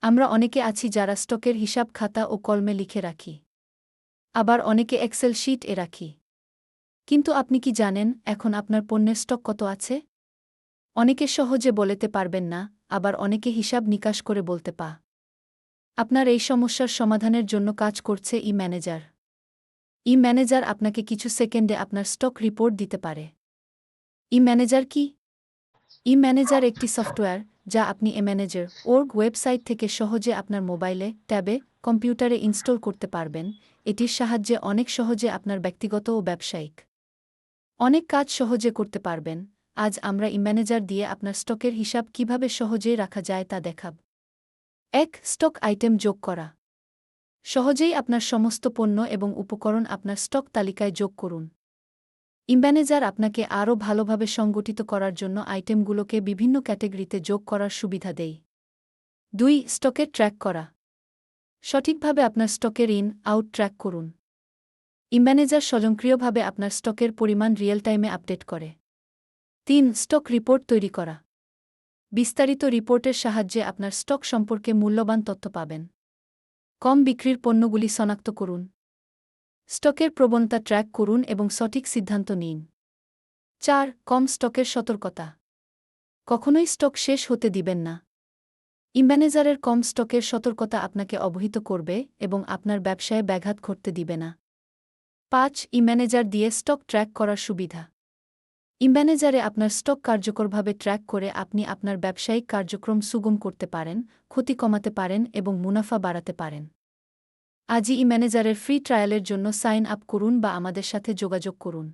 আমরা অনেকে আছি যারা স্টকের হিসাব খাতা ও কলমে লিখে রাখি। আবার অনেকে এক্সেল শিট এ রাখি। কিন্তু আপনি কি জানেন এখন আপনার পণ্যের স্টক কত আছে? অনেকে সহজে বলতে পারবেন না, আবার অনেকে হিসাব নিকাশ করে বলতে পা। আপনার এই সমস্যার সমাধানের জন্য কাজ করছে ই-ম্যানেজার। ই-ম্যানেজার আপনাকে কিছু সেকেন্ডে আপনার স্টক রিপোর্ট দিতে পারে। ই-ম্যানেজার কি? ই-ম্যানেজার একটি সফটওয়্যার যা আপনি eManager.org ওয়েবসাইট থেকে সহজে আপনার মোবাইলে, ট্যাবে, কম্পিউটারে ইনস্টল করতে পারবেন। এটির সাহায্যে অনেক সহজে আপনার ব্যক্তিগত ও ব্যবসায়িক অনেক কাজ সহজে করতে পারবেন। আজ আমরা ই-ম্যানেজার দিয়ে আপনার স্টকের হিসাব কিভাবে সহজেই রাখা যায় তা দেখাব। ১. স্টক আইটেম যোগ করা। সহজেই আপনার সমস্ত পণ্য এবং উপকরণ আপনার স্টক তালিকায় যোগ করুন। ই-ম্যানেজার আপনাকে আরও ভালোভাবে সংগঠিত করার জন্য আইটেমগুলোকে বিভিন্ন ক্যাটেগরিতে যোগ করার সুবিধা দেয়। ২. স্টকের ট্র্যাক করা। সঠিকভাবে আপনার স্টকের ইন, আউট ট্র্যাক করুন। ই-ম্যানেজার স্বয়ংক্রিয়ভাবে আপনার স্টকের পরিমাণ রিয়েল টাইমে আপডেট করে। ৩. স্টক রিপোর্ট তৈরি করা। বিস্তারিত রিপোর্টের সাহায্যে আপনার স্টক সম্পর্কে মূল্যবান তথ্য পাবেন। কম বিক্রির পণ্যগুলি শনাক্ত করুন। স্টকের প্রবণতা ট্র্যাক করুন এবং সঠিক সিদ্ধান্ত নিন। ৪. কম স্টকের সতর্কতা। কখনোই স্টক শেষ হতে দিবেন না। ই-ম্যানেজারের কম স্টকের সতর্কতা আপনাকে অবহিত করবে এবং আপনার ব্যবসায় ব্যাঘাত ঘটতে দিবে না। ৫. ই-ম্যানেজার দিয়ে স্টক ট্র্যাক করার সুবিধা। ই-ম্যানেজারে আপনার স্টক কার্যকরভাবে ট্র্যাক করে আপনি আপনার ব্যবসায়িক কার্যক্রম সুগম করতে পারেন, ক্ষতি কমাতে পারেন এবং মুনাফা বাড়াতে পারেন। আজই ই-ম্যানেজারের ফ্রি ট্রায়ালের জন্য সাইন আপ করুন বা আমাদের সাথে যোগাযোগ করুন।